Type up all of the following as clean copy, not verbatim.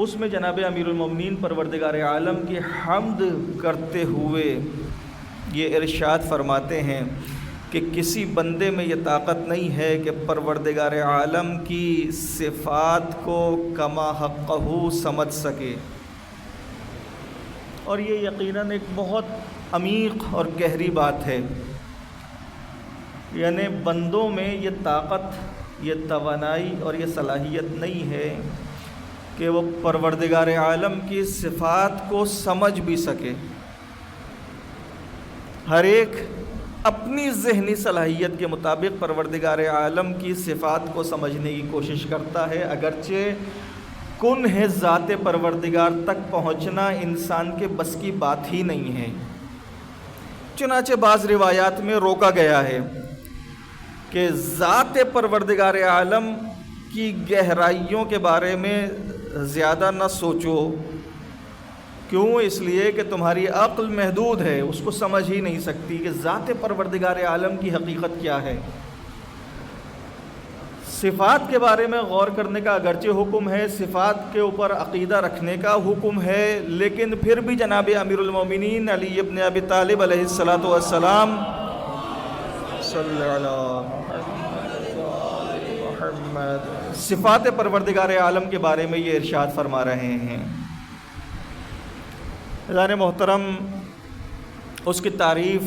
اس میں جناب امیر المومنین پروردگار عالم کی حمد کرتے ہوئے یہ ارشاد فرماتے ہیں کہ کسی بندے میں یہ طاقت نہیں ہے کہ پروردگار عالم کی صفات کو کما حقہ سمجھ سکے. اور یہ یقیناً ایک بہت عمیق اور گہری بات ہے. یعنی بندوں میں یہ طاقت، یہ توانائی اور یہ صلاحیت نہیں ہے کہ وہ پروردگار عالم کی صفات کو سمجھ بھی سکے. ہر ایک اپنی ذہنی صلاحیت کے مطابق پروردگار عالم کی صفات کو سمجھنے کی کوشش کرتا ہے، اگرچہ کنہ ذات پروردگار تک پہنچنا انسان کے بس کی بات ہی نہیں ہے. چنانچہ بعض روایات میں روکا گیا ہے کہ ذات پروردگار عالم کی گہرائیوں کے بارے میں زیادہ نہ سوچو. کیوں؟ اس لیے کہ تمہاری عقل محدود ہے، اس کو سمجھ ہی نہیں سکتی کہ ذات پروردگار عالم کی حقیقت کیا ہے. صفات کے بارے میں غور کرنے کا اگرچہ حکم ہے، صفات کے اوپر عقیدہ رکھنے کا حکم ہے، لیکن پھر بھی جناب امیر المومنین علی ابن ابی طالب علیہ الصلاۃ والسلام صلی اللہ محمد صفات پروردگار عالم کے بارے میں یہ ارشاد فرما رہے ہیں. عزیزان محترم، اس کی تعریف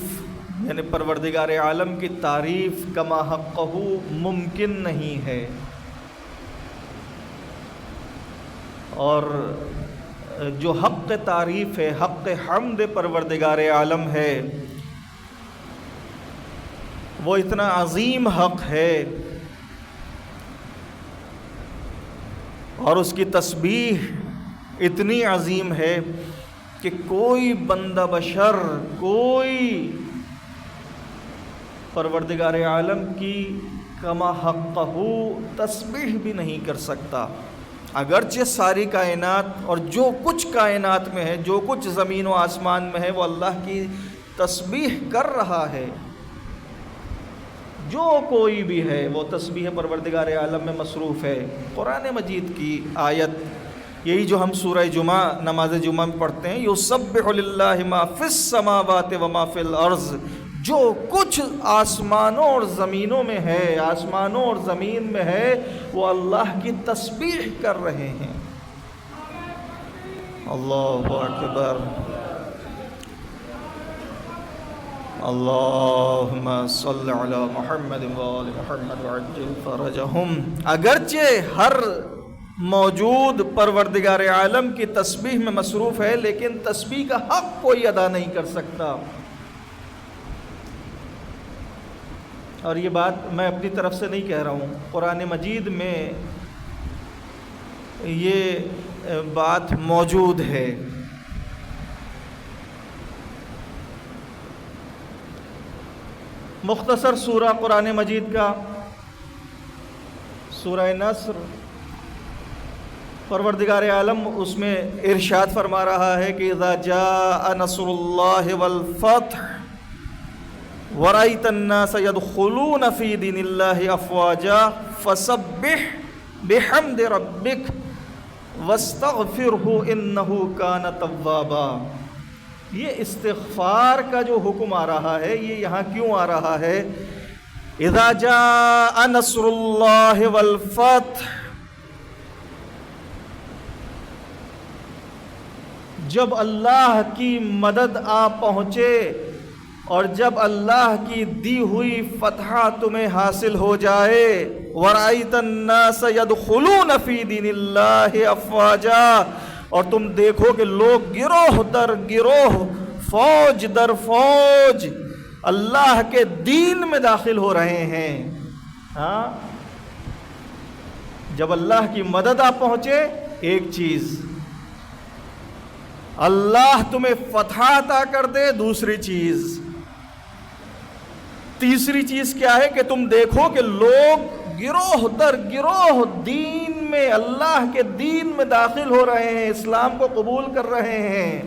یعنی پروردگار عالم کی تعریف کما حقہ ممکن نہیں ہے. اور جو حق تعریف ہے، حق حمد پروردگار عالم ہے، وہ اتنا عظیم حق ہے اور اس کی تسبیح اتنی عظیم ہے کہ کوئی بندہ بشر، کوئی پروردگار عالم کی کما حقہ تسبیح بھی نہیں کر سکتا. اگرچہ ساری کائنات اور جو کچھ کائنات میں ہے، جو کچھ زمین و آسمان میں ہے، وہ اللہ کی تسبیح کر رہا ہے. جو کوئی بھی ہے وہ تسبیح پروردگار عالم میں مصروف ہے. قرآن مجید کی آیت یہی جو ہم سورہ جمعہ، نماز جمعہ میں پڑھتے ہیں، یسبح للہ ما فی السماوات و ما فی الارض، جو کچھ آسمانوں اور زمینوں میں ہے، آسمانوں اور زمین میں ہے، وہ اللہ کی تسبیح کر رہے ہیں. اللہ اکبر. اللہم صل علی محمد وآل محمد وعجل فرجہم. اگرچہ ہر موجود پروردگار عالم کی تسبیح میں مصروف ہے، لیکن تسبیح کا حق کوئی ادا نہیں کر سکتا. اور یہ بات میں اپنی طرف سے نہیں کہہ رہا ہوں، قرآن مجید میں یہ بات موجود ہے. مختصر سورہ قرآن مجید کا سورہ نصر، پروردگار عالم اس میں ارشاد فرما رہا ہے کہ اذا جاء نصر اللہ والفتح ورأیت الناس يدخلون فی دین اللہ افواجا فسبح بحمد ربک واستغفرہ انہ کان توابا. یہ استغفار کا جو حکم آ رہا ہے، یہ یہاں کیوں آ رہا ہے؟ اذا جاء نصر اللہ والفتح، جب اللہ کی مدد آ پہنچے اور جب اللہ کی دی ہوئی فتح تمہیں حاصل ہو جائے. وَرَأَيْتَ النَّاسَ يَدْخُلُونَ فِي دِينِ اللَّهِ أَفْوَاجًا، اور تم دیکھو کہ لوگ گروہ در گروہ، فوج در فوج اللہ کے دین میں داخل ہو رہے ہیں. ہاں، جب اللہ کی مدد آ پہنچے، ایک چیز اللہ تمہیں فتح عطا کر دے، دوسری چیز، تیسری چیز کیا ہے کہ تم دیکھو کہ لوگ گروہ در گروہ دین میں، اللہ کے دین میں داخل ہو رہے ہیں، اسلام کو قبول کر رہے ہیں.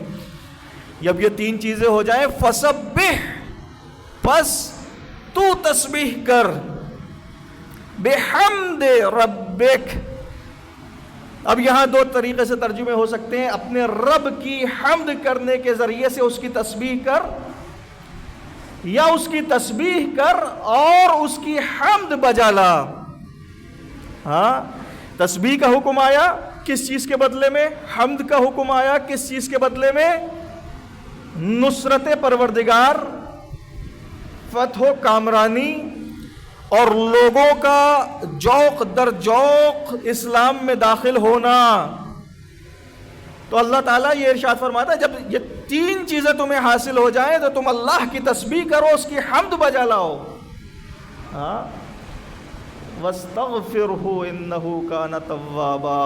جب یہ تین چیزیں ہو جائیں، فسبح، پس تو تسبیح کر، بحمد ربک، اب یہاں دو طریقے سے ترجمے ہو سکتے ہیں، اپنے رب کی حمد کرنے کے ذریعے سے اس کی تسبیح کر، یا اس کی تسبیح کر اور اس کی حمد بجا لا۔ ہاں، تسبیح کا حکم آیا کس چیز کے بدلے میں؟ حمد کا حکم آیا کس چیز کے بدلے میں؟ نصرت پروردگار، فتح و کامرانی، اور لوگوں کا ذوق در ذوق اسلام میں داخل ہونا۔ تو اللہ تعالیٰ یہ ارشاد فرماتا ہے جب یہ تین چیزیں تمہیں حاصل ہو جائیں تو تم اللہ کی تسبیح کرو، اس کی حمد بجا لاؤ۔ ہاں، وَاسْتَغْفِرْهُ إِنَّهُ كَانَ تَوَّابًا،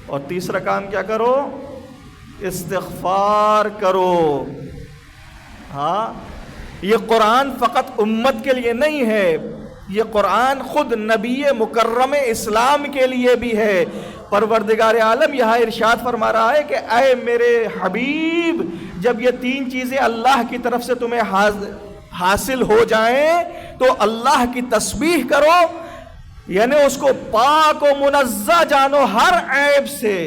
اور تیسرا کام کیا کرو؟ استغفار کرو۔ ہاں، یہ قرآن فقط امت کے لیے نہیں ہے، یہ قرآن خود نبی مکرم اسلام کے لیے بھی ہے۔ پروردگار عالم یہاں ارشاد فرما رہا ہے کہ اے میرے حبیب، جب یہ تین چیزیں اللہ کی طرف سے تمہیں حاصل ہو جائیں تو اللہ کی تسبیح کرو، یعنی اس کو پاک و منزہ جانو ہر عیب سے۔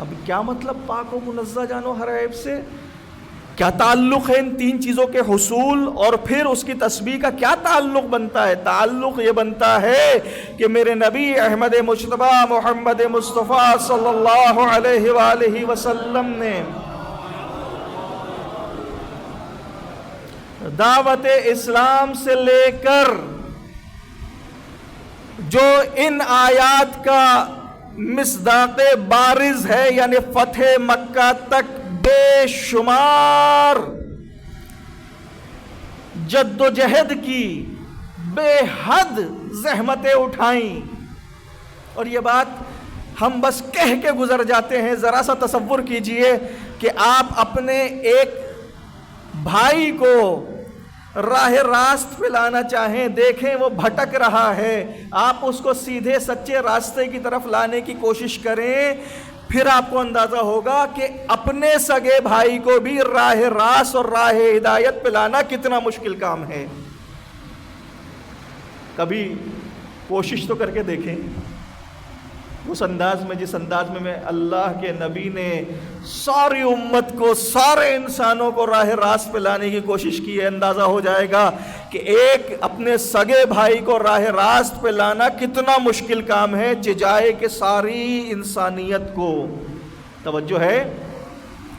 اب کیا مطلب پاک و منزہ جانو ہر عیب سے؟ کیا تعلق ہے ان تین چیزوں کے حصول اور پھر اس کی تسبیح کا کیا تعلق بنتا ہے؟ تعلق یہ بنتا ہے کہ میرے نبی احمد مجتبی محمد مصطفیٰ صلی اللہ علیہ وآلہ وسلم نے دعوت اسلام سے لے کر جو ان آیات کا مصداق بارز ہے، یعنی فتح مکہ تک بے شمار جد و جہد کی، بے حد زحمتیں اٹھائیں، اور یہ بات ہم بس کہہ کے گزر جاتے ہیں۔ ذرا سا تصور کیجئے کہ آپ اپنے ایک بھائی کو راہ راست پہ لانا چاہیں، دیکھیں وہ بھٹک رہا ہے، آپ اس کو سیدھے سچے راستے کی طرف لانے کی کوشش کریں، پھر آپ کو اندازہ ہوگا کہ اپنے سگے بھائی کو بھی راہ راست اور راہ ہدایت پہ لانا کتنا مشکل کام ہے۔ کبھی کوشش تو کر کے دیکھیں اس انداز میں جس انداز میں اللہ کے نبی نے ساری امت کو، سارے انسانوں کو راہ راست پہ لانے کی کوشش کی ہے، اندازہ ہو جائے گا کہ ایک اپنے سگے بھائی کو راہ راست پہ لانا کتنا مشکل کام ہے، جائے کہ ساری انسانیت کو۔ توجہ ہے؟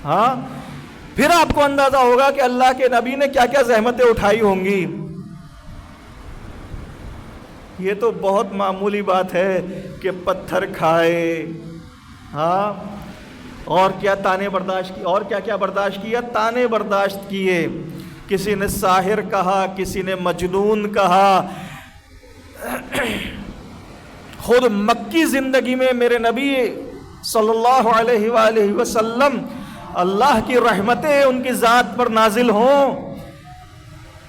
ہاں، پھر آپ کو اندازہ ہوگا کہ اللہ کے نبی نے کیا کیا زحمتیں اٹھائی ہوں گی۔ یہ تو بہت معمولی بات ہے کہ پتھر کھائے، ہاں، اور کیا تانے برداشت کی، اور کیا کیا برداشت کیا؟ تانے برداشت کیے، کسی نے ساحر کہا، کسی نے مجنون کہا۔ خود مکی زندگی میں میرے نبی صلی اللہ علیہ وآلہ وسلم، اللہ کی رحمتیں ان کی ذات پر نازل ہوں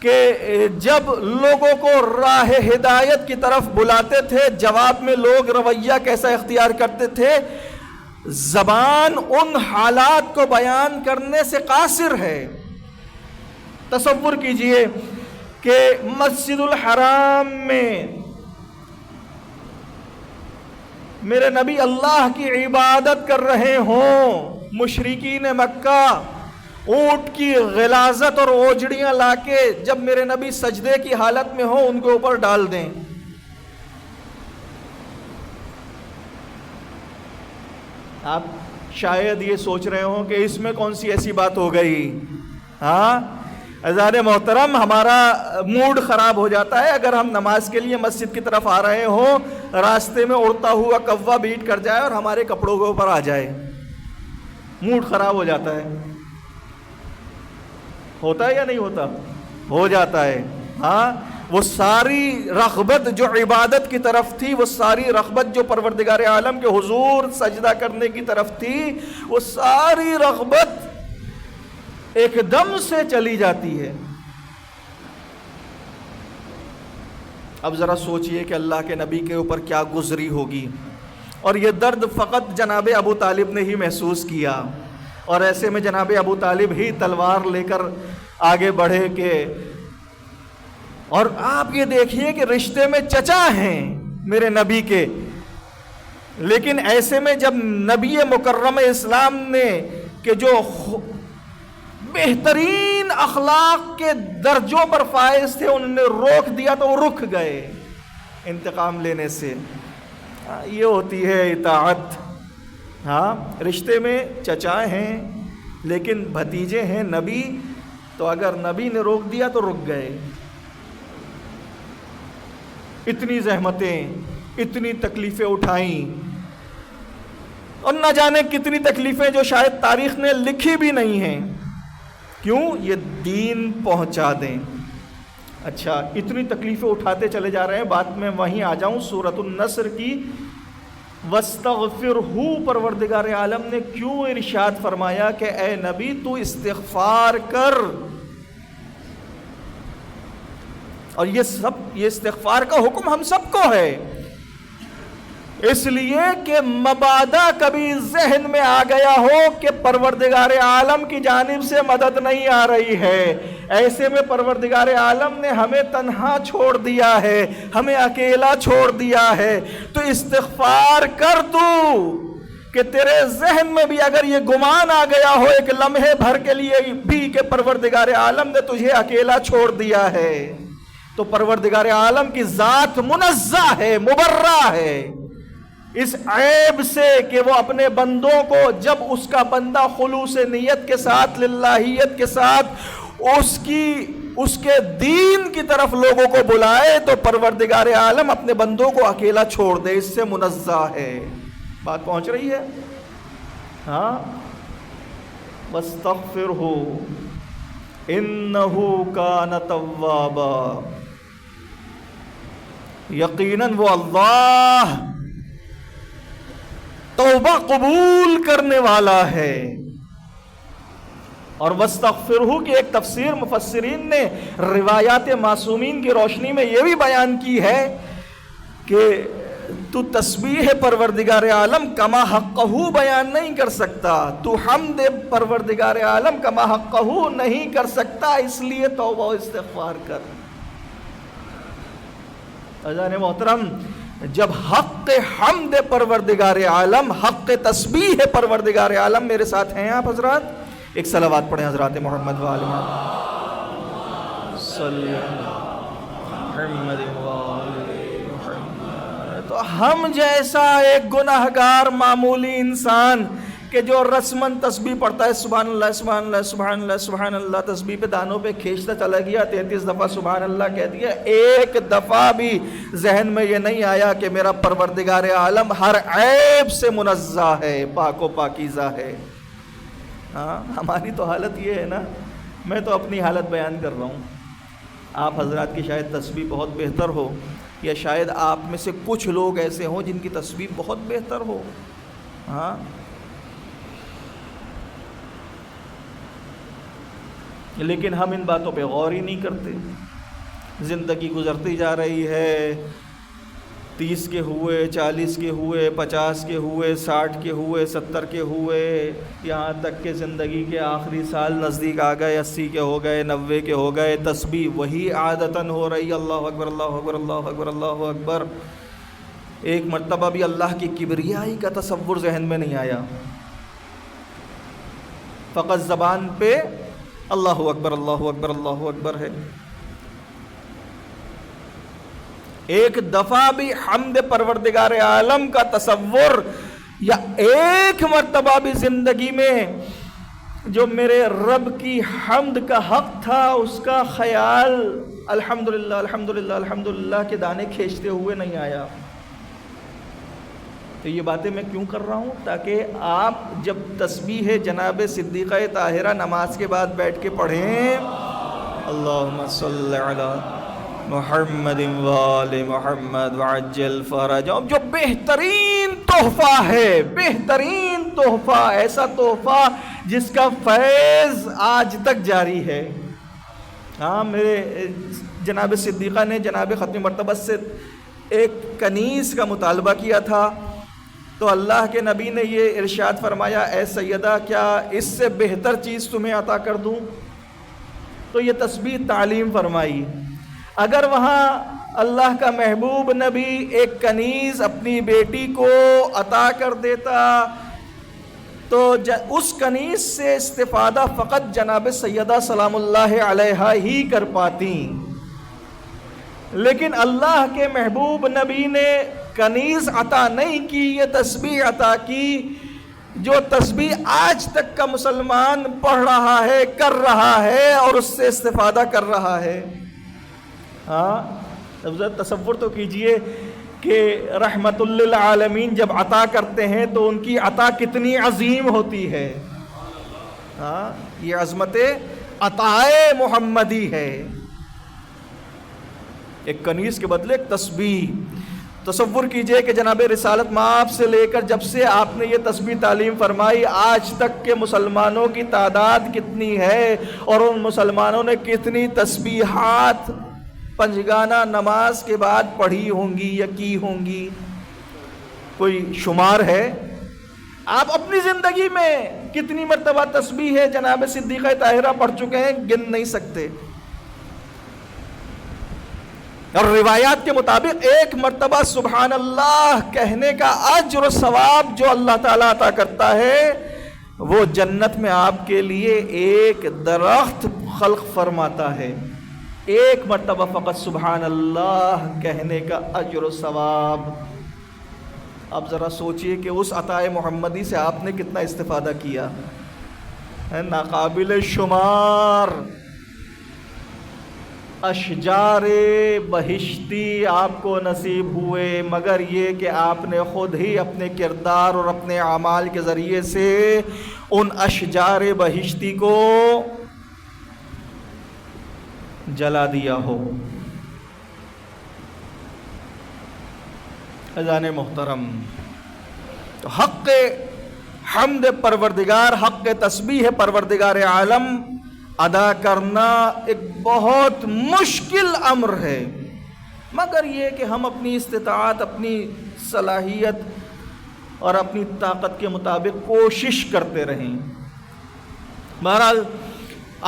کہ جب لوگوں کو راہ ہدایت کی طرف بلاتے تھے، جواب میں لوگ رویہ کیسا اختیار کرتے تھے؟ زبان ان حالات کو بیان کرنے سے قاصر ہے۔ تصور کیجئے کہ مسجد الحرام میں میرے نبی اللہ کی عبادت کر رہے ہوں، مشرکین مکہ اونٹ کی غلاظت اور اوجڑیاں لا کے جب میرے نبی سجدے کی حالت میں ہوں ان کے اوپر ڈال دیں۔ آپ شاید یہ سوچ رہے ہوں کہ اس میں کون سی ایسی بات ہو گئی۔ ہاں عزیزان محترم، ہمارا موڈ خراب ہو جاتا ہے اگر ہم نماز کے لیے مسجد کی طرف آ رہے ہوں، راستے میں اڑتا ہوا کوا بیٹ کر جائے اور ہمارے کپڑوں کے اوپر آ جائے، موڈ خراب ہو جاتا ہے۔ ہوتا ہے یا نہیں ہوتا؟ ہو جاتا ہے۔ ہاں، وہ ساری رغبت جو عبادت کی طرف تھی، وہ ساری رغبت جو پروردگار عالم کے حضور سجدہ کرنے کی طرف تھی، وہ ساری رغبت ایک دم سے چلی جاتی ہے۔ اب ذرا سوچئے کہ اللہ کے نبی کے اوپر کیا گزری ہوگی، اور یہ درد فقط جناب ابو طالب نے ہی محسوس کیا، اور ایسے میں جناب ابو طالب ہی تلوار لے کر آگے بڑھے کہ، اور آپ یہ دیکھیے کہ رشتے میں چچا ہیں میرے نبی کے، لیکن ایسے میں جب نبی مکرم اسلام نے کہ جو بہترین اخلاق کے درجوں پر فائز تھے انہوں نے روک دیا تو وہ رک گئے انتقام لینے سے. یہ ہوتی ہے اطاعت. ہاں رشتے میں چچا ہیں لیکن بھتیجے ہیں نبی، تو اگر نبی نے روک دیا تو رک گئے. اتنی زحمتیں، اتنی تکلیفیں اٹھائیں، اور نہ جانے کتنی تکلیفیں جو شاید تاریخ نے لکھی بھی نہیں ہیں. کیوں؟ یہ دین پہنچا دیں. اچھا اتنی تکلیفیں اٹھاتے چلے جا رہے ہیں. بات میں وہیں آ جاؤں سورۃ النصر کی. وَاسْتَغْفِرْهُ پروردگار عالم نے کیوں ارشاد فرمایا کہ اے نبی تو استغفار کر. اور یہ استغفار کا حکم ہم سب کو ہے، اس لیے کہ مبادا کبھی ذہن میں آ گیا ہو کہ پروردگار عالم کی جانب سے مدد نہیں آ رہی ہے، ایسے میں پروردگار عالم نے ہمیں تنہا چھوڑ دیا ہے، ہمیں اکیلا چھوڑ دیا ہے، تو استغفار کر تو کہ تیرے ذہن میں بھی اگر یہ گمان آ گیا ہو ایک لمحے بھر کے لیے بھی کہ پروردگار عالم نے تجھے اکیلا چھوڑ دیا ہے، تو پروردگار عالم کی ذات منزہ ہے، مبرہ ہے اس عیب سے کہ وہ اپنے بندوں کو جب اس کا بندہ خلوص نیت کے ساتھ، للہیت کے ساتھ اس کے دین کی طرف لوگوں کو بلائے تو پروردگار عالم اپنے بندوں کو اکیلا چھوڑ دے. اس سے منزہ ہے. بات پہنچ رہی ہے؟ ہاں. وَاسْتَغْفِرْهُ إِنَّهُ كَانَ تَوَّابًا، یقیناً وہ اللہ توبہ قبول کرنے والا ہے. اور وَاسْتَغْفِرْهُ کی ایک تفسیر مفسرین نے روایات معصومین کی روشنی میں یہ بھی بیان کی ہے کہ تو تسبیح پروردگار عالم کما حقہ بیان نہیں کر سکتا، تو حمد پروردگار عالم کما حقہ نہیں کر سکتا، اس لیے توبہ و استغفار کر. عزیزان محترم، جب حق حمد پروردگار عالم، حق تسبیح پروردگار عالم میرے ساتھ ہیں آپ حضرات، ایک صلوات پڑھیں حضرات محمد وآلہ صلی محمد وآلہ. تو ہم جیسا ایک گناہگار معمولی انسان کہ جو رسماً تسبیح پڑھتا ہے سبحان اللہ سبحان اللہ سبحان اللہ سبحان اللہ، تسبیح پہ دانوں پہ کھینچتا چلا گیا، 33 دفعہ سبحان اللہ کہہ دیا، ایک دفعہ بھی ذہن میں یہ نہیں آیا کہ میرا پروردگار عالم ہر عیب سے منزہ ہے، پاک و پاکیزہ ہے. ہاں ہماری تو حالت یہ ہے نا، میں تو اپنی حالت بیان کر رہا ہوں، آپ حضرات کی شاید تسبیح بہت بہتر ہو، یا شاید آپ میں سے کچھ لوگ ایسے ہوں جن کی تسبیح بہت بہتر ہو. ہاں لیکن ہم ان باتوں پہ غور ہی نہیں کرتے. زندگی گزرتی جا رہی ہے، 30 کے ہوئے، 40 کے ہوئے، 50 کے ہوئے، 60 کے ہوئے، 70 کے ہوئے، یہاں تک کہ زندگی کے آخری سال نزدیک آ گئے، 80 کے ہو گئے، 90 کے ہو گئے، تسبیح وہی عادتاً ہو رہی. اللہ اکبر اللہ اکبر اللہ اکبر اللہ اکبر. ایک مرتبہ بھی اللہ کی کبریائی کا تصور ذہن میں نہیں آیا، فقط زبان پہ اللہ اکبر اللہ اکبر اللہ اکبر ہے. ایک دفعہ بھی حمد پروردگار عالم کا تصور، یا ایک مرتبہ بھی زندگی میں جو میرے رب کی حمد کا حق تھا اس کا خیال الحمدللہ الحمدللہ الحمدللہ کے دانے کھینچتے ہوئے نہیں آیا. تو یہ باتیں میں کیوں کر رہا ہوں؟ تاکہ آپ جب تسبیح جناب صدیقہ طاہرہ نماز کے بعد بیٹھ کے پڑھیں اللہم صلی علی محمد وآل محمد وعجل فرجہم، جو بہترین تحفہ ہے، بہترین تحفہ، ایسا تحفہ جس کا فیض آج تک جاری ہے. ہاں میرے جناب صدیقہ نے جناب ختم مرتبہ سے ایک کنیز کا مطالبہ کیا تھا، تو اللہ کے نبی نے یہ ارشاد فرمایا اے سیدہ کیا اس سے بہتر چیز تمہیں عطا کر دوں؟ تو یہ تسبیح تعلیم فرمائی. اگر وہاں اللہ کا محبوب نبی ایک کنیز اپنی بیٹی کو عطا کر دیتا تو اس کنیز سے استفادہ فقط جناب سیدہ سلام اللہ علیہا ہی کر پاتی، لیکن اللہ کے محبوب نبی نے کنیز عطا نہیں کی، یہ تسبیح عطا کی جو تسبیح آج تک کا مسلمان پڑھ رہا ہے، کر رہا ہے اور اس سے استفادہ کر رہا ہے۔ ہاں تصور تو کیجئے کہ رحمت للعالمین جب عطا کرتے ہیں تو ان کی عطا کتنی عظیم ہوتی ہے۔ ہاں یہ عظمت عطائے محمدی ہے، ایک کنیز کے بدلے ایک تسبیح۔ تصور کیجئے کہ جناب رسالت مآب سے لے کر جب سے آپ نے یہ تسبیح تعلیم فرمائی آج تک کے مسلمانوں کی تعداد کتنی ہے اور ان مسلمانوں نے کتنی تسبیحات پنجگانہ نماز کے بعد پڑھی ہوں گی یا کی ہوں گی، کوئی شمار ہے؟ آپ اپنی زندگی میں کتنی مرتبہ تسبیح ہے جناب صدیقہ طاہرہ پڑھ چکے ہیں، گن نہیں سکتے۔ اور روایات کے مطابق ایک مرتبہ سبحان اللہ کہنے کا اجر و ثواب جو اللہ تعالیٰ عطا کرتا ہے وہ جنت میں آپ کے لیے ایک درخت خلق فرماتا ہے، ایک مرتبہ فقط سبحان اللہ کہنے کا اجر و ثواب۔ اب ذرا سوچئے کہ اس عطائے محمدی سے آپ نے کتنا استفادہ کیا ہے، ناقابل شمار اشجار بہشتی آپ کو نصیب ہوئے، مگر یہ کہ آپ نے خود ہی اپنے کردار اور اپنے اعمال کے ذریعے سے ان اشجار بہشتی کو جلا دیا ہو۔ اذان محترم، تو حق حمد پروردگار، حق تسبیح پروردگار عالم ادا کرنا ایک بہت مشکل امر ہے، مگر یہ کہ ہم اپنی استطاعت، اپنی صلاحیت اور اپنی طاقت کے مطابق کوشش کرتے رہیں۔ بہرحال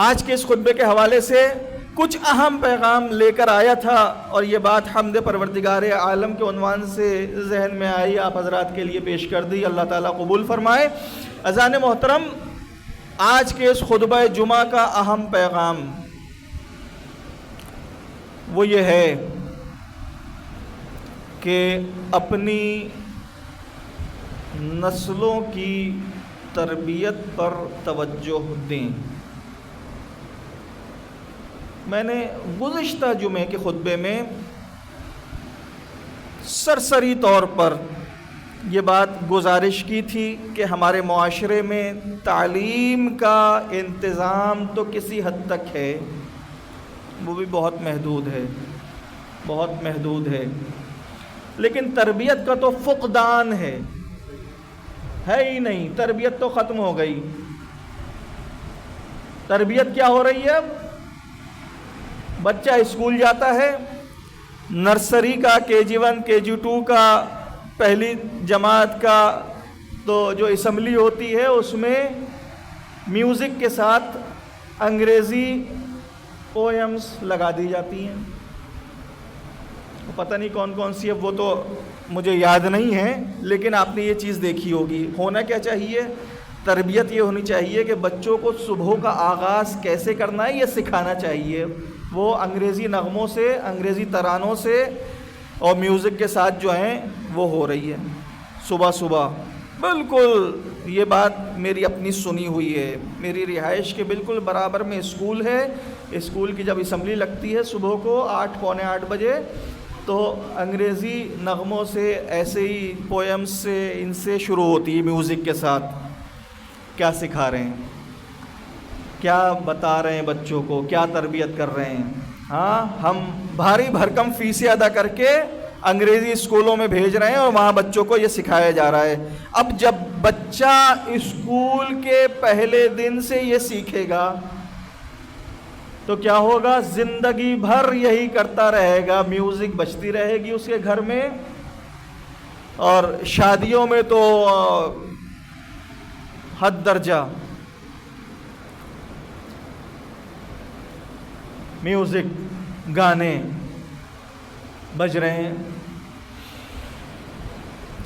آج کے اس خطبے کے حوالے سے کچھ اہم پیغام لے کر آیا تھا اور یہ بات حمد پروردگار عالم کے عنوان سے ذہن میں آئی، آپ حضرات کے لیے پیش کر دی، اللہ تعالیٰ قبول فرمائے۔ اذان محترم، آج کے اس خطبہ جمعہ کا اہم پیغام وہ یہ ہے کہ اپنی نسلوں کی تربیت پر توجہ دیں۔ میں نے گزشتہ جمعے کے خطبے میں سرسری طور پر یہ بات گزارش کی تھی کہ ہمارے معاشرے میں تعلیم کا انتظام تو کسی حد تک ہے، وہ بھی بہت محدود ہے، لیکن تربیت کا تو فقدان ہے ہی نہیں، تربیت تو ختم ہو گئی۔ تربیت کیا ہو رہی ہے؟ اب بچہ اسکول جاتا ہے، نرسری کا، KG1 KG2 کا، پہلی جماعت کا تو جو اسمبلی ہوتی ہے اس میں میوزک کے ساتھ انگریزی پوئمز لگا دی جاتی ہیں، پتہ نہیں کون کون سی ہے، وہ تو مجھے یاد نہیں ہے، لیکن آپ نے یہ چیز دیکھی ہوگی۔ ہونا کیا چاہیے؟ تربیت یہ ہونی چاہیے کہ بچوں کو صبح کا آغاز کیسے کرنا ہے یہ سکھانا چاہیے۔ وہ انگریزی نغموں سے، انگریزی ترانوں سے اور میوزک کے ساتھ جو ہیں وہ ہو رہی ہے صبح۔ بالکل یہ بات میری اپنی سنی ہوئی ہے، میری رہائش کے بالکل برابر میں اسکول ہے، اسکول کی جب اسمبلی لگتی ہے صبح کو 8 پونے 8 بجے تو انگریزی نغموں سے، ایسے ہی پوئمز سے، ان سے شروع ہوتی ہے میوزک کے ساتھ۔ کیا سکھا رہے ہیں؟ کیا بتا رہے ہیں بچوں کو؟ کیا تربیت کر رہے ہیں؟ ہاں، ہم بھاری بھرکم فیسیں ادا کر کے انگریزی اسکولوں میں بھیج رہے ہیں اور وہاں بچوں کو یہ سکھایا جا رہا ہے۔ اب جب بچہ اسکول کے پہلے دن سے یہ سیکھے گا تو کیا ہوگا؟ زندگی بھر یہی کرتا رہے گا، میوزک بجتی رہے گی اس کے گھر میں، اور شادیوں میں تو حد درجہ میوزک، گانے۔ بج رہے ہیں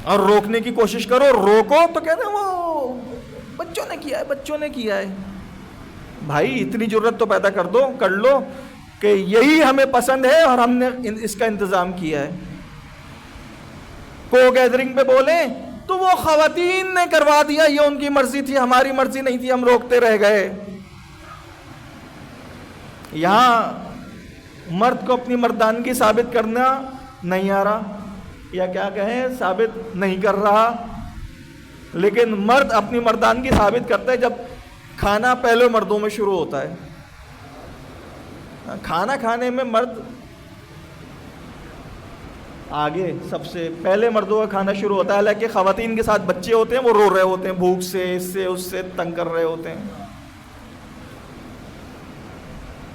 اور روکنے کی کوشش کرو، روکو تو کہتے ہیں وہ بچوں نے کیا ہے، بچوں نے کیا ہے۔ بھائی اتنی جرت تو پیدا کر لو کہ یہی ہمیں پسند ہے اور ہم نے اس کا انتظام کیا ہے۔ کو گیدرنگ پہ بولیں تو وہ خواتین نے کروا دیا، یہ ان کی مرضی تھی، ہماری مرضی نہیں تھی، ہم روکتے رہ گئے۔ یہاں مرد کو اپنی مردانگی ثابت کرنا نہیں آ رہا، یا کیا کہیں ثابت نہیں کر رہا، لیکن مرد اپنی مردانگی ثابت کرتا ہے جب کھانا پہلے مردوں میں شروع ہوتا ہے۔ کھانا کھانے میں مرد آگے سب سے پہلے مردوں کا کھانا شروع ہوتا ہے، حالانکہ خواتین کے ساتھ بچے ہوتے ہیں، وہ رو رہے ہوتے ہیں بھوک سے، اس سے اس سے تنگ کر رہے ہوتے ہیں۔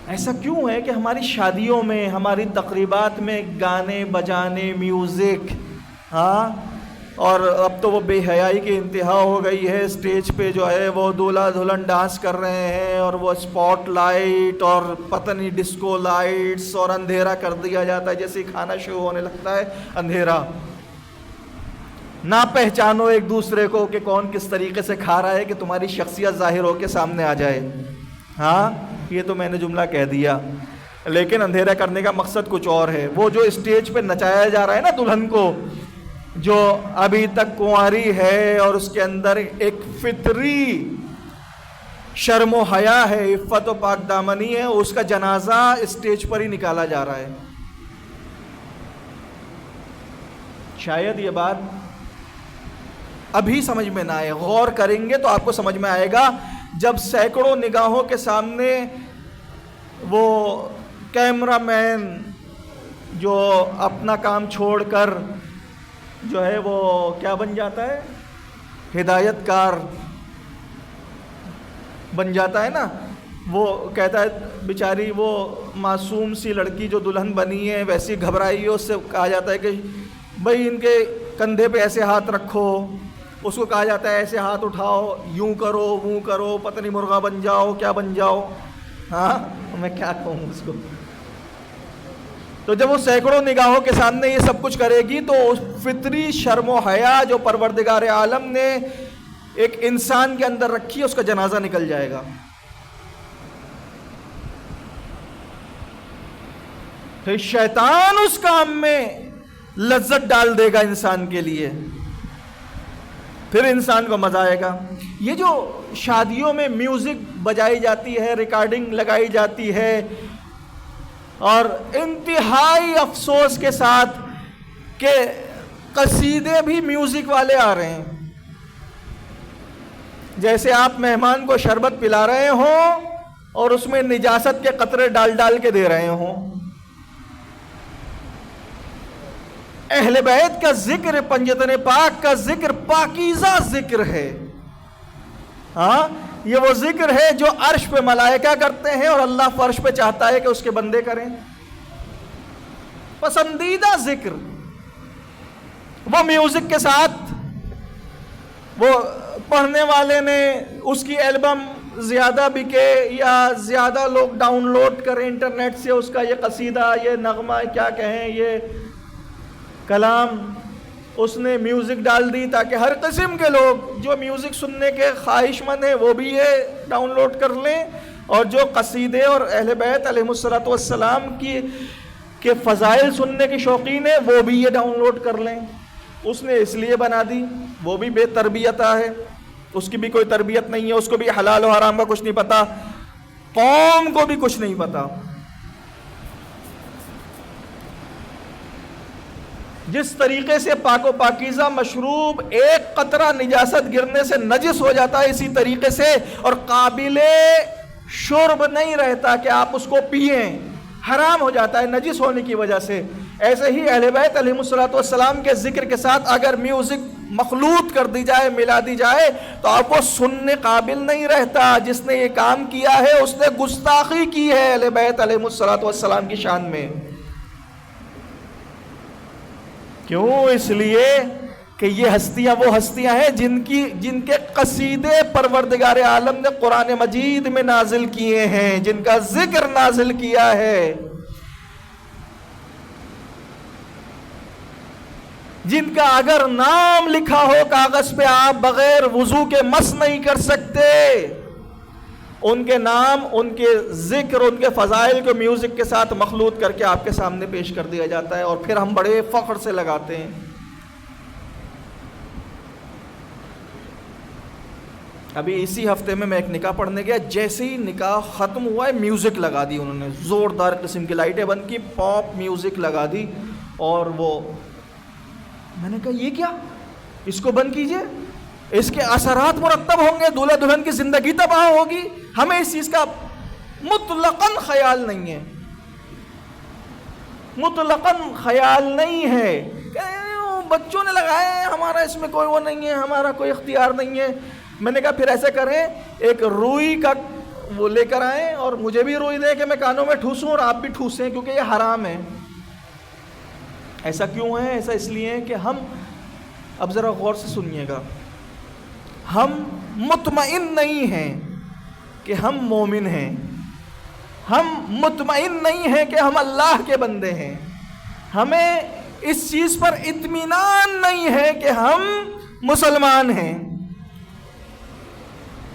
ایسا کیوں ہے کہ ہماری شادیوں میں، ہماری تقریبات میں گانے بجانے، میوزک، اور اب تو وہ بے حیائی کی انتہا ہو گئی ہے، اسٹیج پہ جو ہے وہ دولہا دلہن ڈانس کر رہے ہیں اور وہ اسپاٹ لائٹ اور پتہ نہیں ڈسکو لائٹس، اور اندھیرا کر دیا جاتا ہے جیسے ہی کھانا شروع ہونے لگتا ہے، اندھیرا۔ نہ پہچانو ایک دوسرے کو کہ کون کس طریقے سے کھا رہا ہے کہ تمہاری شخصیت ظاہر ہو کے سامنے آ جائے۔ یہ تو میں نے جملہ کہہ دیا، لیکن اندھیرا کرنے کا مقصد کچھ اور ہے۔ وہ جو اسٹیج پہ نچایا جا رہا ہے نا دلہن کو، جو ابھی تک کنواری ہے اور اس کے اندر ایک فطری شرم و حیا ہے، عفت و پاک دامنی ہے، اس کا جنازہ اسٹیج پر ہی نکالا جا رہا ہے۔ شاید یہ بات ابھی سمجھ میں نہ آئے، غور کریں گے تو آپ کو سمجھ میں آئے گا۔ جب سینکڑوں نگاہوں کے سامنے وہ کیمرہ مین جو اپنا کام چھوڑ کر جو ہے وہ کیا بن جاتا ہے، ہدایت کار بن جاتا ہے نا، وہ کہتا ہے بیچاری وہ معصوم سی لڑکی جو دلہن بنی ہے ویسی گھبرائی ہے، اس سے کہا جاتا ہے کہ بھائی ان کے کندھے پہ ایسے ہاتھ رکھو، اس کو کہا جاتا ہے ایسے ہاتھ اٹھاؤ، یوں کرو وہ کرو، پتہ نہیں مرغا بن جاؤ کیا بن جاؤ۔ میں کیا کہوں اس کو۔ تو جب وہ سینکڑوں نگاہوں کے سامنے یہ سب کچھ کرے گی تو فطری شرم و حیا جو پروردگار عالم نے ایک انسان کے اندر رکھی ہے، اس کا جنازہ نکل جائے گا۔ پھر شیطان اس کام میں لذت ڈال دے گا انسان کے لیے، پھر انسان کو مزہ آئے گا۔ یہ جو شادیوں میں میوزک بجائی جاتی ہے، ریکارڈنگ لگائی جاتی ہے، اور انتہائی افسوس کے ساتھ کہ قصیدے بھی میوزک والے آ رہے ہیں، جیسے آپ مہمان کو شربت پلا رہے ہوں اور اس میں نجاست کے قطرے ڈال ڈال کے دے رہے ہوں۔ اہل بیت کا ذکر، پنجتن پاک کا ذکر پاکیزہ ذکر ہے۔ یہ وہ ذکر ہے جو عرش پہ ملائکہ کرتے ہیں اور اللہ فرش پہ چاہتا ہے کہ اس کے بندے کریں۔ پسندیدہ ذکر، وہ میوزک کے ساتھ وہ پڑھنے والے نے اس کی البم زیادہ بکے یا زیادہ لوگ ڈاؤن لوڈ کریں انٹرنیٹ سے اس کا یہ قصیدہ، یہ نغمہ، کیا کہیں، یہ کلام اس نے میوزک ڈال دی تاکہ ہر قسم کے لوگ جو میوزک سننے کے خواہش مند ہیں وہ بھی یہ ڈاؤن لوڈ کر لیں، اور جو قصیدے اور اہل بیت علیہ الصلوۃ والسلام کے فضائل سننے کے شوقین ہیں وہ بھی یہ ڈاؤن لوڈ کر لیں۔ اس نے اس لیے بنا دی، وہ بھی بے تربیتہ ہے، اس کی بھی کوئی تربیت نہیں ہے، اس کو بھی حلال و حرام کا کچھ نہیں پتا، قوم کو بھی کچھ نہیں پتا۔ جس طریقے سے پاک و پاکیزہ مشروب ایک قطرہ نجاست گرنے سے نجس ہو جاتا ہے، اسی طریقے سے اور قابل شرب نہیں رہتا کہ آپ اس کو پئیں، حرام ہو جاتا ہے نجس ہونے کی وجہ سے۔ ایسے ہی اہل بیت علیہ الصلوۃ والسلام کے ذکر کے ساتھ اگر میوزک مخلوط کر دی جائے، ملا دی جائے، تو آپ کو سننے قابل نہیں رہتا۔ جس نے یہ کام کیا ہے اس نے گستاخی کی ہے اہل بیت علیہ الصلوۃ والسلام کی شان میں۔ کیوں؟ اس لیے کہ یہ ہستیاں وہ ہستیاں ہیں جن کے قصیدے پروردگار عالم نے قرآن مجید میں نازل کیے ہیں، جن کا ذکر نازل کیا ہے۔ جن کا اگر نام لکھا ہو کاغذ پہ آپ بغیر وضو کے مس نہیں کر سکتے، ان کے نام، ان کے ذکر، ان کے فضائل کو میوزک کے ساتھ مخلوط کر کے آپ کے سامنے پیش کر دیا جاتا ہے، اور پھر ہم بڑے فخر سے لگاتے ہیں۔ ابھی اسی ہفتے میں ایک نکاح پڑھنے گیا، جیسے ہی نکاح ختم ہوا ہے میوزک لگا دی انہوں نے، زوردار قسم کی لائٹیں بند کی، پاپ میوزک لگا دی، اور وہ میں نے کہا یہ کیا، اس کو بند کیجئے، اس کے اثرات مرتب ہوں گے، دولہا دلہن کی زندگی تباہ ہوگی۔ ہمیں اس چیز کا مطلقاً خیال نہیں ہے، مطلقاً خیال نہیں ہے کہ بچوں نے لگائے ہیں، ہمارا اس میں کوئی وہ نہیں ہے، ہمارا کوئی اختیار نہیں ہے۔ میں نے کہا پھر ایسا کریں، ایک روئی کا وہ لے کر آئیں اور مجھے بھی روئی دے کہ میں کانوں میں ٹھوسوں اور آپ بھی ٹھوسیں، کیونکہ یہ حرام ہے۔ ایسا کیوں ہے؟ ایسا اس لیے ہے کہ ہم، اب ذرا غور سے سنیے گا، ہم مطمئن نہیں ہیں کہ ہم مومن ہیں، ہم مطمئن نہیں ہیں کہ ہم اللہ کے بندے ہیں، ہمیں اس چیز پر اطمینان نہیں ہے کہ ہم مسلمان ہیں۔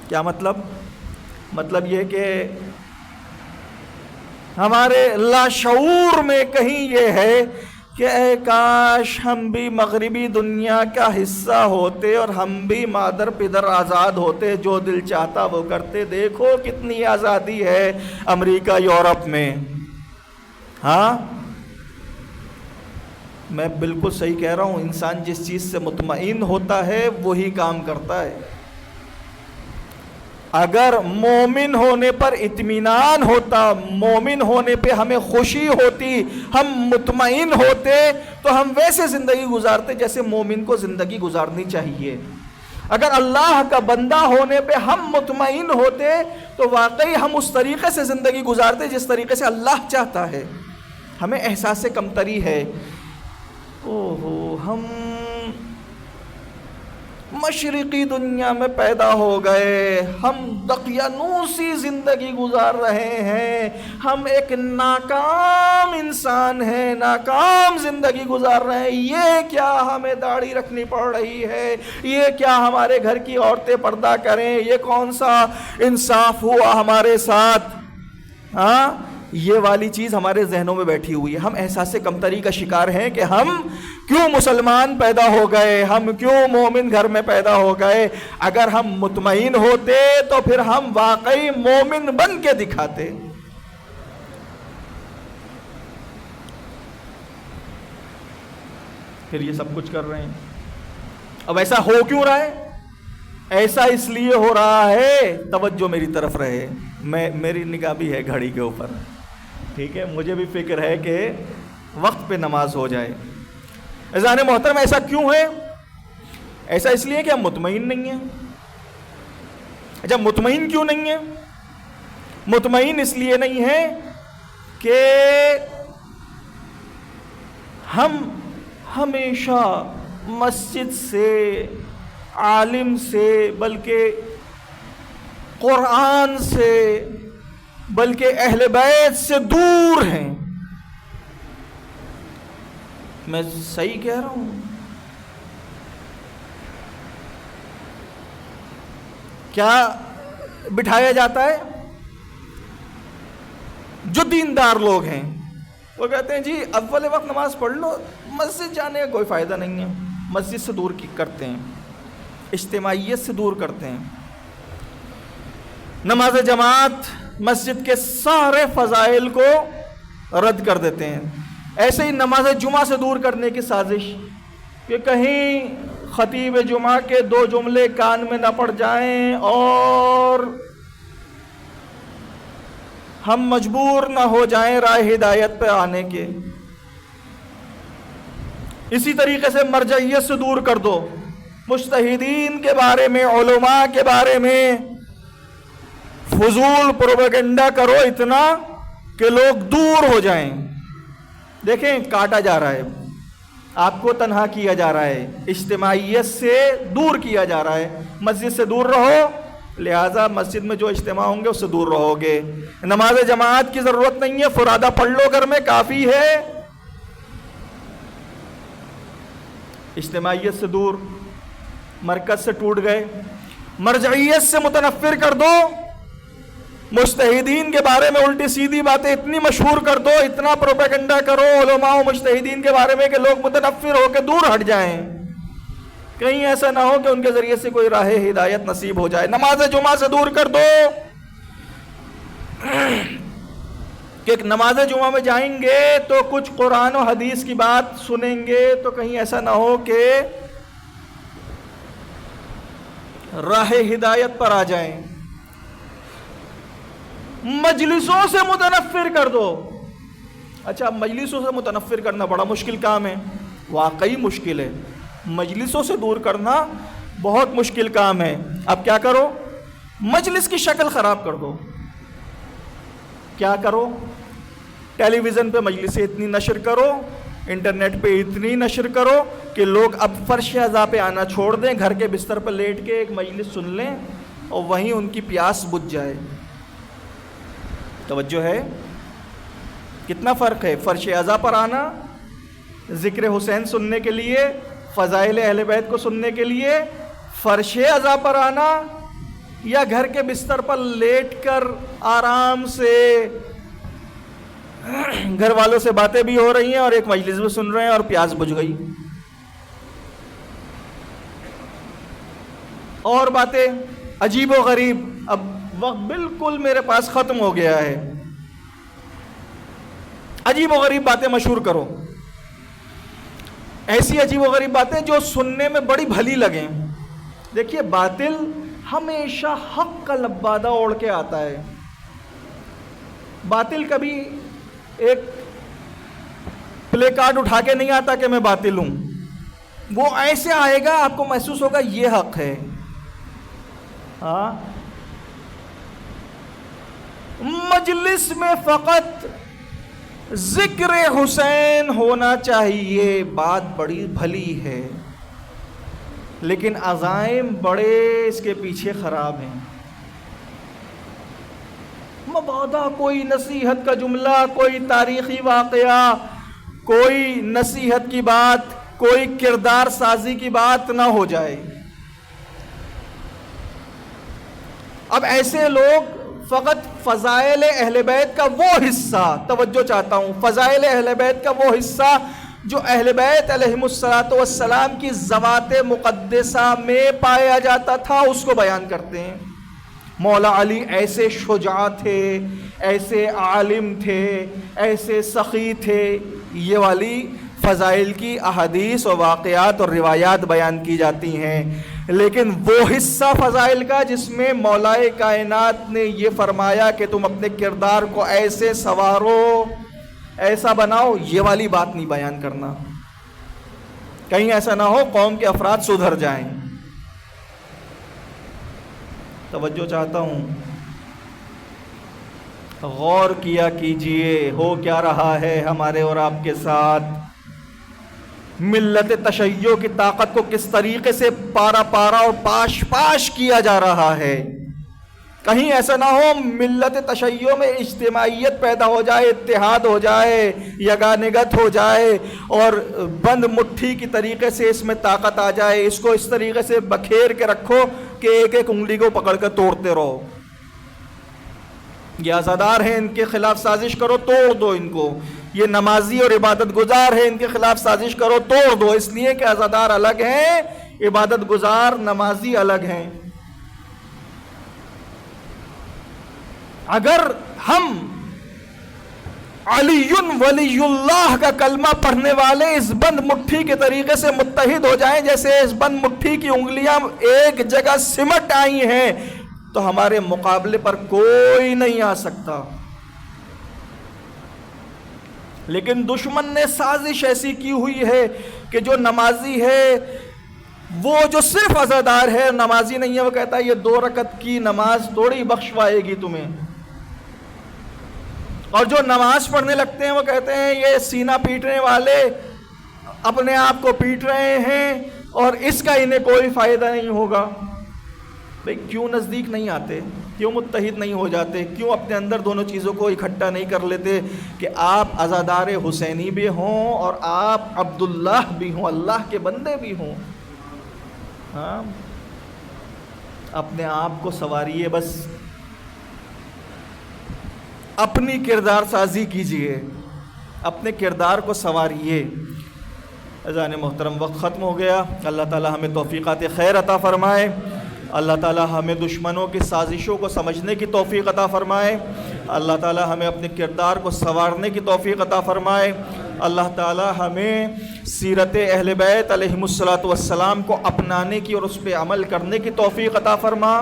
کیا مطلب؟ مطلب یہ کہ ہمارے لاشعور میں کہیں یہ ہے کہ اے کاش ہم بھی مغربی دنیا کا حصہ ہوتے اور ہم بھی مادر پدر آزاد ہوتے، جو دل چاہتا وہ کرتے۔ دیکھو کتنی آزادی ہے امریکہ یورپ میں۔ ہاں میں بالکل صحیح کہہ رہا ہوں، انسان جس چیز سے مطمئن ہوتا ہے وہی کام کرتا ہے۔ اگر مومن ہونے پر اطمینان ہوتا، مومن ہونے پہ ہمیں خوشی ہوتی، ہم مطمئن ہوتے، تو ہم ویسے زندگی گزارتے جیسے مومن کو زندگی گزارنی چاہیے۔ اگر اللہ کا بندہ ہونے پہ ہم مطمئن ہوتے تو واقعی ہم اس طریقے سے زندگی گزارتے جس طریقے سے اللہ چاہتا ہے۔ ہمیں احساس کمتری ہے، ہم مشرقی دنیا میں پیدا ہو گئے، ہم دقیانوسی زندگی گزار رہے ہیں، ہم ایک ناکام انسان ہیں، ناکام زندگی گزار رہے ہیں، یہ کیا ہمیں داڑھی رکھنی پڑ رہی ہے، یہ کیا ہمارے گھر کی عورتیں پردہ کریں، یہ کون سا انصاف ہوا ہمارے ساتھ۔ ہاں یہ والی چیز ہمارے ذہنوں میں بیٹھی ہوئی ہے۔ ہم احساس کمتری کا شکار ہیں کہ ہم کیوں مسلمان پیدا ہو گئے، ہم کیوں مومن گھر میں پیدا ہو گئے۔ اگر ہم مطمئن ہوتے تو پھر ہم واقعی مومن بن کے دکھاتے۔ پھر یہ سب کچھ کر رہے ہیں۔ اب ایسا ہو کیوں رہا ہے؟ ایسا اس لیے ہو رہا ہے، توجہ میری طرف رہے، میری نگاہ بھی ہے گھڑی کے اوپر، ٹھیک ہے، مجھے بھی فکر ہے کہ وقت پہ نماز ہو جائے۔ عزیزان محترم، ایسا کیوں ہے؟ ایسا اس لیے کہ ہم مطمئن نہیں ہیں۔ اچھا مطمئن کیوں نہیں ہیں؟ مطمئن اس لیے نہیں ہے کہ ہم ہمیشہ مسجد سے، عالم سے، بلکہ قرآن سے، بلکہ اہل بیت سے دور ہیں۔ میں صحیح کہہ رہا ہوں؟ کیا بٹھایا جاتا ہے؟ جو دیندار لوگ ہیں وہ کہتے ہیں جی اول وقت نماز پڑھ لو، مسجد جانے کا کوئی فائدہ نہیں ہے، مسجد سے دور کرتے ہیں، اجتماعیت سے دور کرتے ہیں۔ نماز جماعت مسجد کے سارے فضائل کو رد کر دیتے ہیں۔ ایسے ہی نماز جمعہ سے دور کرنے کی سازش کہ کہیں خطیب جمعہ کے 2 جملے کان میں نہ پڑ جائیں اور ہم مجبور نہ ہو جائیں راہ ہدایت پہ آنے کے۔ اسی طریقے سے مرجعیت سے دور کر دو، مجتہدین کے بارے میں، علماء کے بارے میں فضول پروپیگنڈا کرو اتنا کہ لوگ دور ہو جائیں۔ دیکھیں کاٹا جا رہا ہے، آپ کو تنہا کیا جا رہا ہے، اجتماعیت سے دور کیا جا رہا ہے۔ مسجد سے دور رہو، لہٰذا مسجد میں جو اجتماع ہوں گے اس سے دور رہو گے۔ نماز جماعت کی ضرورت نہیں ہے، فرادہ پڑھ لو گھر میں کافی ہے۔ اجتماعیت سے دور، مرکز سے ٹوٹ گئے، مرجعیت سے متنفر کر دو، مجتہدین کے بارے میں الٹی سیدھی باتیں اتنی مشہور کر دو، اتنا پروپیگنڈا کرو علماء و مجتہدین کے بارے میں کہ لوگ متنفر ہو کے دور ہٹ جائیں، کہیں ایسا نہ ہو کہ ان کے ذریعے سے کوئی راہ ہدایت نصیب ہو جائے۔ نماز جمعہ سے دور کر دو کہ نماز جمعہ میں جائیں گے تو کچھ قرآن و حدیث کی بات سنیں گے تو کہیں ایسا نہ ہو کہ راہ ہدایت پر آ جائیں۔ مجلسوں سے متنفر کر دو۔ اچھا، مجلسوں سے متنفر کرنا بڑا مشکل کام ہے، واقعی مشکل ہے، مجلسوں سے دور کرنا بہت مشکل کام ہے۔ اب کیا کرو؟ مجلس کی شکل خراب کر دو۔ کیا کرو؟ ٹیلی ویژن پہ مجلسیں اتنی نشر کرو، انٹرنیٹ پہ اتنی نشر کرو کہ لوگ اب فرش عزا پہ آنا چھوڑ دیں، گھر کے بستر پر لیٹ کے ایک مجلس سن لیں اور وہیں ان کی پیاس بجھ جائے۔ توجہ ہے؟ کتنا فرق ہے فرش عزا پر آنا، ذکر حسین سننے کے لیے، فضائل اہل بیت کو سننے کے لیے، فرش عزا پر آنا، یا گھر کے بستر پر لیٹ کر آرام سے گھر والوں سے باتیں بھی ہو رہی ہیں اور ایک مجلس بھی سن رہے ہیں اور پیاس بجھ گئی۔ اور باتیں عجیب و غریب، اب وقت بالکل میرے پاس ختم ہو گیا ہے، عجیب و غریب باتیں مشہور کرو، ایسی عجیب و غریب باتیں جو سننے میں بڑی بھلی لگیں۔ دیکھیے، باطل ہمیشہ حق کا لبادہ اوڑھ کے آتا ہے۔ باطل کبھی ایک پلے کارڈ اٹھا کے نہیں آتا کہ میں باطل ہوں، وہ ایسے آئے گا آپ کو محسوس ہوگا یہ حق ہے۔ ہاں، مجلس میں فقط ذکر حسین ہونا چاہیے، بات بڑی بھلی ہے، لیکن عزائم بڑے اس کے پیچھے خراب ہیں۔ مبادا کوئی نصیحت کا جملہ، کوئی تاریخی واقعہ، کوئی نصیحت کی بات، کوئی کردار سازی کی بات نہ ہو جائے۔ اب ایسے لوگ فقط فضائل اہل بیت کا وہ حصہ، توجہ چاہتا ہوں، فضائل اہل بیت کا وہ حصہ جو اہل بیت علیہم الصلاۃ والسلام کی ذوات مقدسہ میں پایا جاتا تھا، اس کو بیان کرتے ہیں۔ مولا علی ایسے شجاع تھے، ایسے عالم تھے، ایسے سخی تھے، یہ والی فضائل کی احادیث و واقعات اور روایات بیان کی جاتی ہیں۔ لیکن وہ حصہ فضائل کا جس میں مولا کائنات نے یہ فرمایا کہ تم اپنے کردار کو ایسے سنوارو، ایسا بناؤ، یہ والی بات نہیں بیان کرنا، کہیں ایسا نہ ہو قوم کے افراد سدھر جائیں۔ توجہ چاہتا ہوں، غور کیا کیجئے ہو کیا رہا ہے ہمارے اور آپ کے ساتھ۔ ملت تشیع کی طاقت کو کس طریقے سے پارا پارا اور پاش پاش کیا جا رہا ہے۔ کہیں ایسا نہ ہو ملت تشیع میں اجتماعیت پیدا ہو جائے، اتحاد ہو جائے، یگانگت ہو جائے اور بند مٹھی کی طریقے سے اس میں طاقت آ جائے۔ اس کو اس طریقے سے بکھیر کے رکھو کہ ایک ایک انگلی کو پکڑ کر توڑتے رہو۔ یہ عزادار ہیں، ان کے خلاف سازش کرو، توڑ دو ان کو۔ یہ نمازی اور عبادت گزار ہیں، ان کے خلاف سازش کرو، توڑ دو، اس لیے کہ عزادار الگ ہیں، عبادت گزار نمازی الگ ہیں۔ اگر ہم علی ولی اللہ کا کلمہ پڑھنے والے اس بند مٹھی کے طریقے سے متحد ہو جائیں، جیسے اس بند مٹھی کی انگلیاں ایک جگہ سمٹ آئی ہیں، تو ہمارے مقابلے پر کوئی نہیں آ سکتا۔ لیکن دشمن نے سازش ایسی کی ہوئی ہے کہ جو نمازی ہے، وہ جو صرف عزادار ہے، نمازی نہیں ہے، وہ کہتا ہے یہ 2 رکعت کی نماز تھوڑی بخشوائے گی تمہیں، اور جو نماز پڑھنے لگتے ہیں وہ کہتے ہیں یہ سینہ پیٹنے والے اپنے آپ کو پیٹ رہے ہیں اور اس کا انہیں کوئی فائدہ نہیں ہوگا۔ بھئی کیوں نزدیک نہیں آتے، کیوں متحد نہیں ہو جاتے، کیوں اپنے اندر دونوں چیزوں کو اکٹھا نہیں کر لیتے کہ آپ عزادار حسینی بھی ہوں اور آپ عبداللہ بھی ہوں، اللہ کے بندے بھی ہوں؟ ہاں، اپنے آپ کو سنواریے، بس اپنی کردار سازی کیجئے، اپنے کردار کو سنواریے۔ اذان محترم، وقت ختم ہو گیا۔ اللہ تعالی ہمیں توفیقات خیر عطا فرمائے، اللہ تعالی ہمیں دشمنوں کی سازشوں کو سمجھنے کی توفیق عطا فرمائے، اللہ تعالی ہمیں اپنے کردار کو سنوارنے کی توفیق عطا فرمائے، اللہ تعالی ہمیں سیرت اہل بیت علیہم السلام کو اپنانے کی اور اس پہ عمل کرنے کی توفیق عطا فرما۔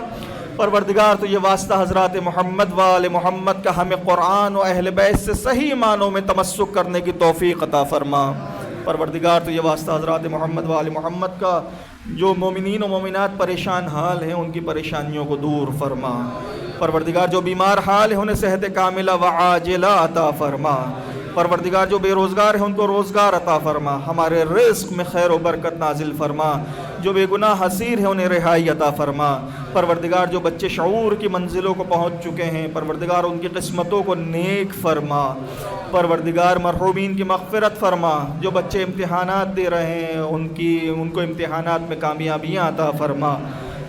پروردگار تو یہ واسطہ حضرات محمد و آل محمد کا ہمیں قرآن و اہل بیت سے صحیح معنوں میں تمسک کرنے کی توفیق عطا فرما۔ پروردگار تو یہ واسطہ حضرات محمد و آل محمد کا جو مومنین و مومنات پریشان حال ہیں ان کی پریشانیوں کو دور فرما۔ پروردگار جو بیمار حال ہیں انہیں صحت کاملہ و عاجلہ عطا فرما۔ پروردگار جو بے روزگار ہیں ان کو روزگار عطا فرما، ہمارے رزق میں خیر و برکت نازل فرما، جو بے گناہ حسیر ہیں انہیں رہائی عطا فرما۔ پروردگار جو بچے شعور کی منزلوں کو پہنچ چکے ہیں پروردگار ان کی قسمتوں کو نیک فرما۔ پروردگار مرحومین کی مغفرت فرما، جو بچے امتحانات دے رہے ہیں ان کو امتحانات میں کامیابیاں عطا فرما۔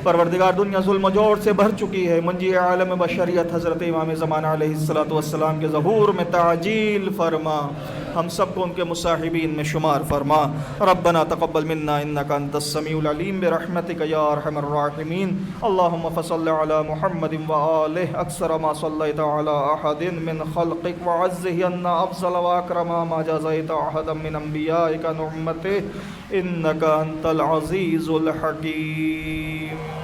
پروردگار دنیا ظلم و جور سے بھر چکی ہے، منجی عالم بشریت حضرت امام زمانہ علیہ السلام کے ظہور میں تعجیل فرما، ہم سب کو ان کے مصاحبین میں شمار فرما۔ ربنا تقبل منا انک انت السمیع العلیم برحمتک یا ارحم الراحمین۔ اللہم فصل علی محمد وآلہ اکثر ما صلیت علی احد من خلقک وعزہ ان افضل واکرم ما جزیت احدا من انبیائک نعمتہ انک انت العزیز الحکیم۔